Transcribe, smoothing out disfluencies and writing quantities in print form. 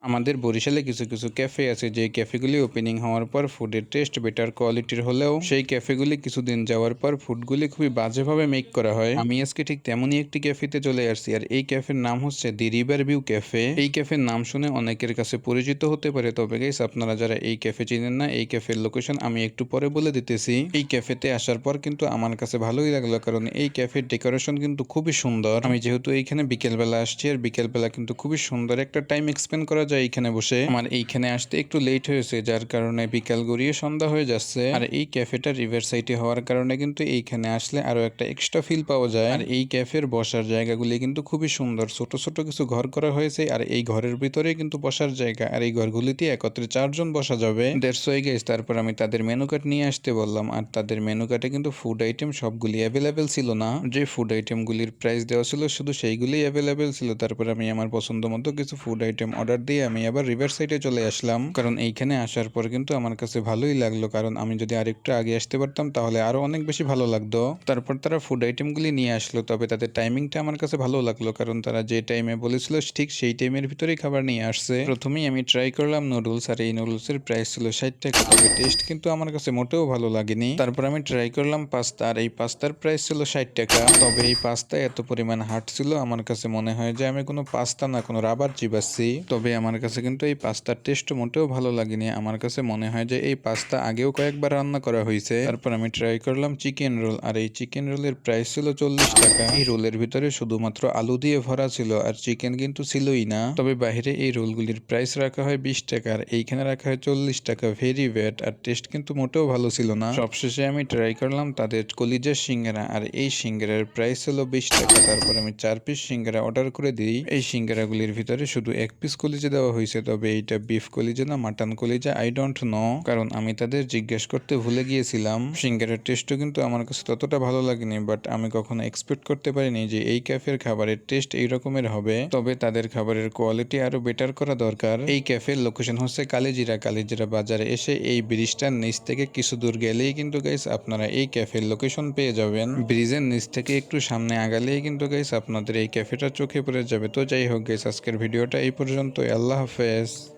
আমাদের বরিশালে কিছু কিছু ক্যাফে আছে যে ক্যাফেগুলি ওপেনিং হওয়ার পর ফুডের টেস্ট বেটার কোয়ালিটির হলেও সেই ক্যাফেগুলি কিছুদিন যাওয়ার পর ফুডগুলি খুবই বাজেভাবে মেক করা হয়। আমি আজকে ঠিক তেমনই একটি ক্যাফেতে চলে আসছি, আর এই ক্যাফের নাম হচ্ছে দি রিভার ভিউ ক্যাফে। এই ক্যাফের নাম শুনে অনেকের কাছে পরিচিত হতে পারে, তবে গাইস আপনারা যারা এই ক্যাফে চিনেন না, এই ক্যাফের লোকেশন আমি একটু পরে বলে দিতেছি। এই ক্যাফেতে আসার পর কিন্তু আমার কাছে ভালোই লাগলো, কারণ এই ক্যাফের ডেকোরেশন কিন্তু খুবই সুন্দর। আমি যেহেতু এইখানে বিকেলবেলা আসছি, আর বিকেলবেলা কিন্তু খুবই সুন্দর একটা টাইম এক্সপেন্ড করা যায় এইখানে বসে। আমার এইখানে আসতে একটু লেট হয়েছে, যার কারণে বিকাল গড়িয়ে সন্ধ্যা হয়ে যাচ্ছে। আর এই ক্যাফেটা রিভার সাইডে হওয়ার কারণে কিন্তু এইখানে আসলে আরো একটা এক্সট্রা ফিল পাওয়া যায়। আর এই ক্যাফের বসার জায়গাগুলি কিন্তু খুবই সুন্দর, ছোট ছোট কিছু ঘর করা হয়েছে, আর এই ঘরের ভিতরে কিন্তু বসার জায়গা, আর এই ঘরগুলিতে একত্রে 4 জন বসা যাবে। দ্যাটস ওয়াই গাইস, তারপর আমি তাদের মেনু কার্ড নিয়ে আসতে বললাম, আর তাদের মেনু কার্ডে কিন্তু ফুড আইটেম সবগুলি অ্যাভেলেবেল ছিল না। যে ফুড আইটেমগুলির প্রাইস দেওয়া ছিল শুধু সেইগুলি অ্যাভেলেবেল ছিল। তারপর আমি আমার পছন্দ মতো কিছু ফুড আইটেম অর্ডার দিয়ে আমি আবার রিভার সাইডে চলে আসলাম, কারণ এইখানে আসার পর কিন্তু আমার কাছে ভালোই লাগলো, কারণ আমি যদি আরেকটু আগে আসতে পারতাম তাহলে আরো অনেক বেশি ভালো লাগতো। তারপর তারা ফুড আইটেমগুলি নিয়ে আসলো, তবে তাদের টাইমিংটা আমার কাছে ভালো লাগলো, কারণ তারা যে টাইমে বলেছিল ঠিক সেই টাইমের ভিতরেই খাবার নিয়ে আসছে। প্রথমেই আমি ট্রাই করলাম নুডলস, আর এই নুডলসের প্রাইস ছিল 60 টাকা, তবে টেস্ট কিন্তু আমার কাছে মোটেও ভালো লাগেনি। তারপর আমি ট্রাই করলাম পাস্তা, আর এই পাস্তার প্রাইস ছিল 60 টাকা, তবে এই পাস্তা এত পরিমাণ হার্ড ছিল আমার কাছে মনে হয় যে আমি কোনো পাস্তা না কোনো রাবার চিবাচ্ছি। তবে আমার কাছে কিন্তু এই পাস্তার টেস্ট মোটেও ভালো লাগেনি। আমার কাছে মনে হয় যে এই পাস্তা আগেও কয়েকবার রান্না করা হয়েছে। তারপর আমি ট্রাই করলাম চিকেন রোল, আর এই চিকেন রোলের প্রাইস ছিল 40 টাকা। এই রোলের ভিতরে শুধুমাত্র আলু দিয়ে ভরা ছিল, আর চিকেন কিন্তু ছিলই না। তবে বাইরে এই রোলগুলির প্রাইস রাখা হয় 20 টাকা, আর এইখানে রাখা হয় 40 টাকা। ভেরি ব্যাড, আর টেস্ট কিন্তু মোটেও ভালো ছিল না। সবশেষে আমি ট্রাই করলাম তাদের কলিজার সিঙ্গারা, আর এই সিঙ্গারার প্রাইস হলো 20 টাকা। তারপর আমি 4 পিস সিঙ্গারা অর্ডার করে দিই। এই সিঙ্গারাগুলির ভিতরে শুধু 1 পিস কলিজা দেওয়া হয়েছে, তবে এইটা বিফ কলিজা না মাটন কলিজা আই ডোন্ট নো, কারণ আমি তাদের জিজ্ঞেস করতে ভুলে গিয়েছিলাম। সিঙ্গারের টেস্টও কিন্তু আমার কাছে ততটা ভালো লাগেনি, বাট আমি কখনো এক্সপেক্ট করতে পারিনি যে এই ক্যাফের খাবারের টেস্ট এই রকমের হবে। তবে তাদের খাবারের কোয়ালিটি আরো বেটার করা দরকার। এই ক্যাফের লোকেশন হচ্ছে কালিজিরা। কালিজিরা বাজারে এসে এই ব্রিজটার নিচ থেকে কিছু দূর গেলেই কিন্তু গাইস আপনারা এই ক্যাফের লোকেশন পেয়ে যাবেন। ব্রিজের নিচ থেকে একটু সামনে আগালেই কিন্তু গাইস আপনাদের এই ক্যাফেটা চোখে পড়ে যাবে। তো যাই হোক গাইস, আজকের ভিডিওটা এই পর্যন্ত। আল্লাহ হাফেজ।